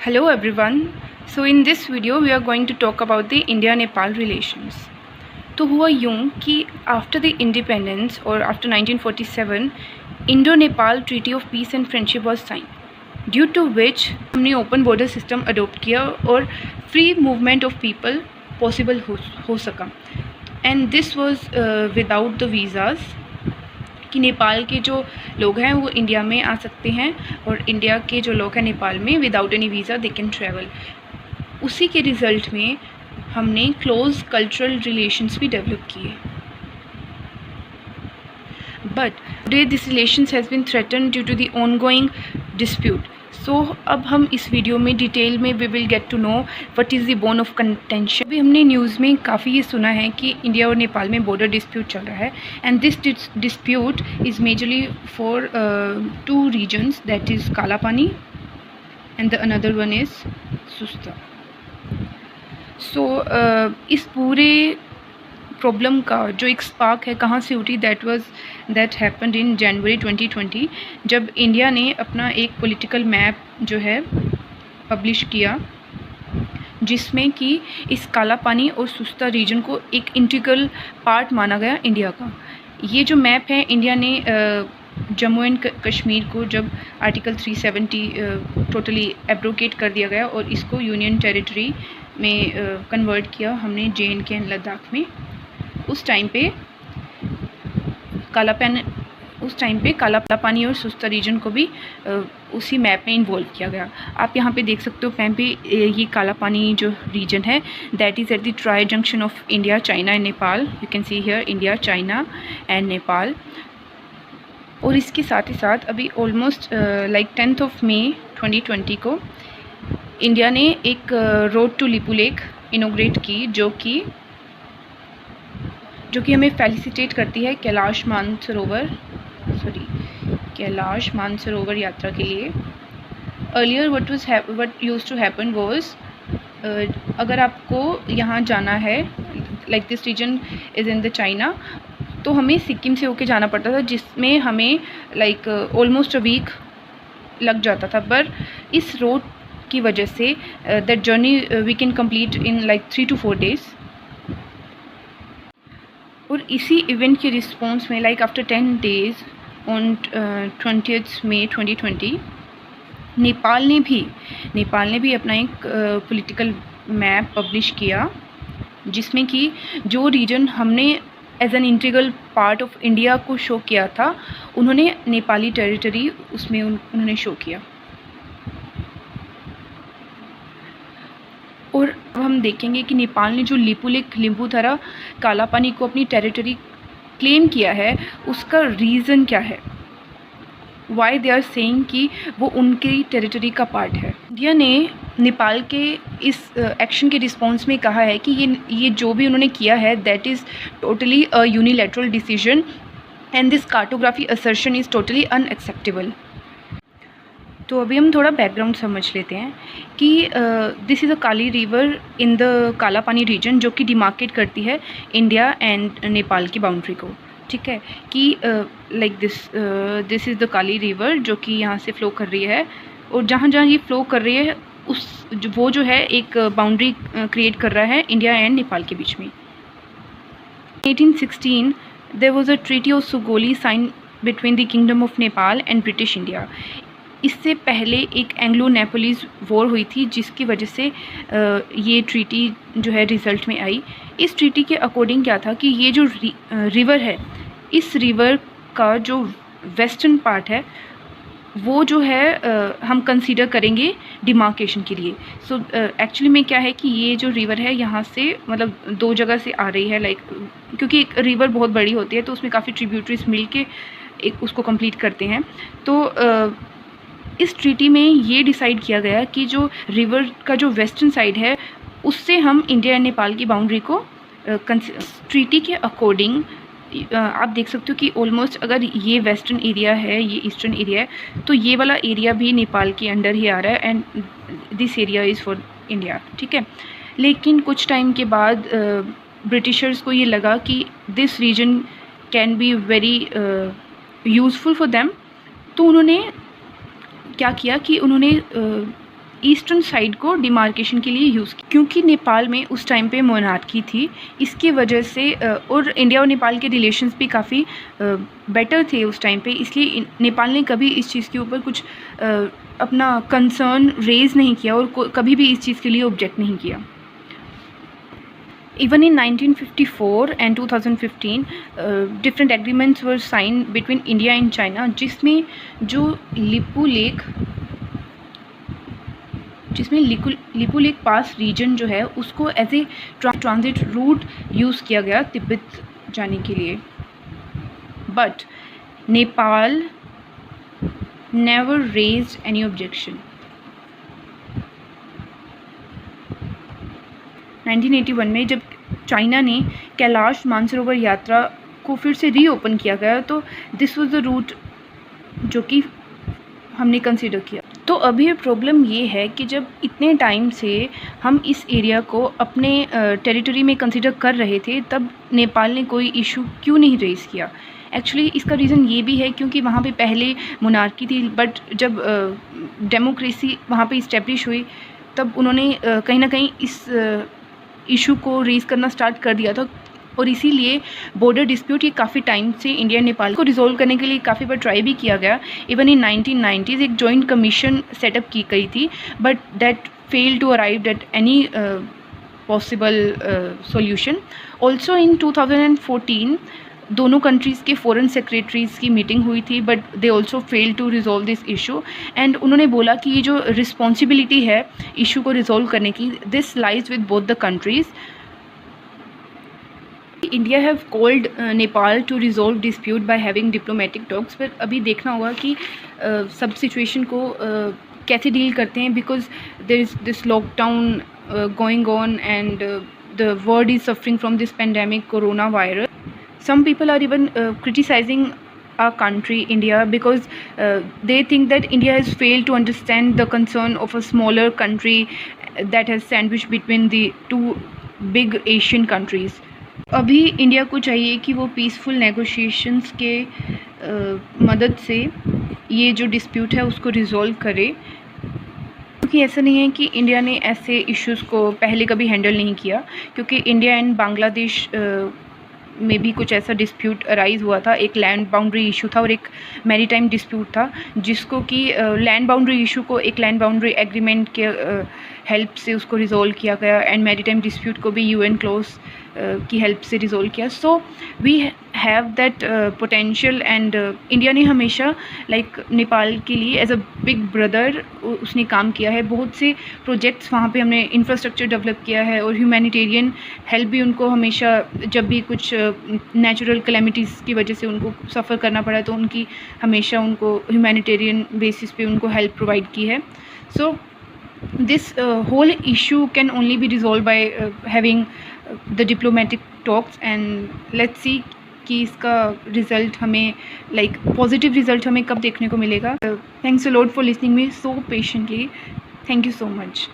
Hello everyone. So in this video we are going to talk about the India-Nepal relations. तो हुआ यूँ कि after the independence or after 1947 Indo-Nepal Treaty of Peace and Friendship was signed, due to which हमने open border system adopt किया और free movement of people possible हो सका. And this was without the visas, कि नेपाल के जो लोग हैं वो इंडिया में आ सकते हैं और इंडिया के जो लोग हैं नेपाल में without any visa they can travel. उसी के रिज़ल्ट में हमने क्लोज कल्चरल रिलेशंस भी डेवलप किए. But today this relations has been threaten due to the ongoing dispute. So अब हम इस वीडियो में डिटेल में we will get to know what is the bone of contention. अभी हमने न्यूज़ में काफ़ी ये सुना है कि इंडिया और नेपाल में बॉर्डर डिस्प्यूट चल रहा है and this dispute is majorly for two reasons, that is Kala Pani and the another one is Susta. So इस पूरे प्रॉब्लम का जो एक स्पार्क है कहाँ से उठी, दैट हैपेंड इन जनवरी 2020 जब इंडिया ने अपना एक पॉलिटिकल मैप जो है पब्लिश किया जिसमें कि इस काला पानी और सुस्ता रीजन को एक इंटीग्रल पार्ट माना गया इंडिया का. ये जो मैप है इंडिया ने जम्मू एंड कश्मीर को जब आर्टिकल 370 टोटली एब्रोगेट कर दिया गया और इसको यूनियन टेरिटरी में कन्वर्ट किया हमने JNK एंड लद्दाख में. उस टाइम पे काला पानी और सुस्ता रीजन को भी उसी मैप में इन्वॉल्व किया गया. आप यहाँ पे देख सकते हो मैप पे ये काला पानी जो रीजन है that is at the tri junction of India, China and Nepal. You can see here India, China and Nepal. और इसके साथ ही साथ अभी ऑलमोस्ट लाइक 10 मई 2020 को इंडिया ने एक रोड टू लिपुलेख इनोग्रेट की जो कि हमें फैसिलिटेट करती है कैलाश मानसरोवर यात्रा के लिए. Earlier what used to happen was, अगर आपको यहाँ जाना है like this region is in the China, तो हमें सिक्किम से होके जाना पड़ता था जिसमें हमें लाइक ऑलमोस्ट अ वीक लग जाता था. पर इस रोड की वजह से that journey we can complete in like 3 to 4 days. और इसी इवेंट के रिस्पॉन्स में like after 10 days on 20th May 2020 Nepal ने भी अपना एक पॉलिटिकल मैप पब्लिश किया जिसमें कि जो रीजन हमने as an integral part of India को शो किया था उन्होंने नेपाली टेरिटरी उसमें उन्होंने शो किया. और अब हम देखेंगे कि नेपाल ने जो लिपुलेख लिम्बुथरा काला पानी को अपनी टेरिटरी क्लेम किया है उसका रीज़न क्या है, वाई दे आर सेइंग कि वो उनकी टेरिटरी का पार्ट है. इंडिया ने नेपाल के इस एक्शन के रिस्पॉन्स में कहा है कि ये जो भी उन्होंने किया है that is totally a unilateral decision and this cartography assertion is totally unacceptable. तो अभी हम थोड़ा बैकग्राउंड समझ लेते हैं कि this is a Kali river in the काला पानी रीजन जो कि डिमार्केट करती है इंडिया एंड नेपाल की बाउंड्री को. ठीक है कि like this is the Kali river जो कि यहाँ से फ़्लो कर रही है और जहाँ ये फ़्लो कर रही है वो जो है एक बाउंड्री क्रिएट कर रहा है इंडिया एंड नेपाल के बीच में. 1816 there was a treaty of Sugauli sign between the kingdom of Nepal and British India. इससे पहले एक एंग्लो नेपोलीज वॉर हुई थी जिसकी वजह से ये ट्रीटी जो है रिज़ल्ट में आई. इस ट्रीटी के अकॉर्डिंग क्या था कि ये जो रिवर है इस रिवर का जो वेस्टर्न पार्ट है वो जो है हम कंसीडर करेंगे डिमार्केशन के लिए. सो एक्चुअली में क्या है कि ये जो रिवर है यहाँ से मतलब 2 जगह से आ रही है लाइक क्योंकि एक रिवर बहुत बड़ी होती है तो उसमें काफ़ी ट्रिब्यूटरीज मिल के एक उसको कंप्लीट करते हैं. तो इस ट्रीटी में ये डिसाइड किया गया कि जो रिवर का जो वेस्टर्न साइड है उससे हम इंडिया एंड नेपाल की बाउंड्री को ट्रीटी के अकॉर्डिंग आप देख सकते हो कि ऑलमोस्ट अगर ये वेस्टर्न एरिया है ये ईस्टर्न एरिया है तो ये वाला एरिया भी नेपाल के अंडर ही आ रहा है and this area is for India. ठीक है, लेकिन कुछ टाइम के बाद ब्रिटिशर्स को ये लगा कि this region can be very useful for them. तो उन्होंने क्या किया कि उन्होंने ईस्टर्न साइड को डिमार्केशन के लिए यूज़ किया, क्योंकि नेपाल में उस टाइम पे मोनार्की थी। इसकी वजह से और इंडिया और नेपाल के रिलेशंस भी काफ़ी बेटर थे उस टाइम पे, इसलिए नेपाल ने कभी इस चीज़ के ऊपर कुछ अपना कंसर्न रेज़ नहीं किया और कभी भी इस चीज़ के लिए ऑब्जेक्ट नहीं किया। Even in 1954 and 2015, different agreements were signed between India and China, जिसमें जो लिपू लेक पास रीजन जो है उसको as a transit route use किया गया तिब्बत जाने के लिए। But Nepal never raised any objection. 1981 में जब चाइना ने कैलाश मानसरोवर यात्रा को फिर से रीओपन किया गया, तो दिस वाज द रूट जो कि हमने कंसिडर किया। तो अभी प्रॉब्लम ये है कि जब इतने टाइम से हम इस एरिया को अपने टेरिटरी में कंसिडर कर रहे थे, तब नेपाल ने कोई इशू क्यों नहीं रेज़ किया। एक्चुअली इसका रीज़न ये भी है क्योंकि वहाँ पे पहले मोनार्की थी, बट जब डेमोक्रेसी वहाँ पे इस्टेब्लिश हुई तब उन्होंने कहीं ना कहीं इस इशू को रेज़ करना स्टार्ट कर दिया था, और इसीलिए बॉर्डर डिस्प्यूट ये काफ़ी टाइम से इंडिया नेपाल को रिजोल्व करने के लिए काफ़ी बार ट्राई भी किया गया। इवन इन 1990s एक जॉइंट कमीशन सेटअप की गई थी, but that fail to arrive at any possible solution. Also in 2014 दोनों कंट्रीज़ के फॉरेन सेक्रेटरीज़ की मीटिंग हुई थी, but they also fail to resolve this issue. And उन्होंने बोला कि ये जो रिस्पॉन्सिबिलिटी है इशू को रिजॉल्व करने की, this lies with both the countries. India have called Nepal to resolve dispute by having diplomatic talks, पर अभी देखना होगा कि सब सिचुएशन को कैसे डील करते हैं, because there is this lockdown going on and the world is suffering from this pandemic corona virus. Some people are even criticizing our country, India, because they think that India has failed to understand the concern of a smaller country that has sandwiched between the two big Asian countries. अभी India को चाहिए कि वो peaceful negotiations के मदद से ये जो डिस्प्यूट है उसको रिजॉल्व करे, क्योंकि ऐसा नहीं है कि इंडिया ने ऐसे इश्यूज़ को पहले कभी हैंडल नहीं किया, क्योंकि इंडिया एंड बांग्लादेश में भी कुछ ऐसा डिस्प्यूट अराइज़ हुआ था। एक लैंड बाउंड्री इशू था और एक मैरीटाइम डिस्प्यूट था, जिसको कि लैंड बाउंड्री इशू को एक लैंड बाउंड्री एग्रीमेंट के हेल्प से उसको रिजॉल्व किया गया, एंड मैरीटाइम डिस्प्यूट को भी यूएन क्लॉज की हेल्प से रिजॉल्व किया। So we have that potential, and India ने हमेशा नेपाल के लिए एज अ बिग ब्रदर उसने काम किया है। बहुत से प्रोजेक्ट्स वहाँ पे हमने इंफ्रास्ट्रक्चर डेवलप किया है, और ह्यूमैनिटेरियन हेल्प भी उनको हमेशा, जब भी कुछ नेचुरल कैलेमिटीज़ की वजह से उनको सफ़र करना पड़ा तो उनकी हमेशा उनको ह्यूमैनिटेरियन बेसिस पे उनको हेल्प प्रोवाइड की है। So this whole issue can only be resolve by having the diplomatic talks, and let's see कि इसका रिज़ल्ट हमें पॉजिटिव रिज़ल्ट हमें कब देखने को मिलेगा। Thanks a lot for listening me so patiently. Thank you so much.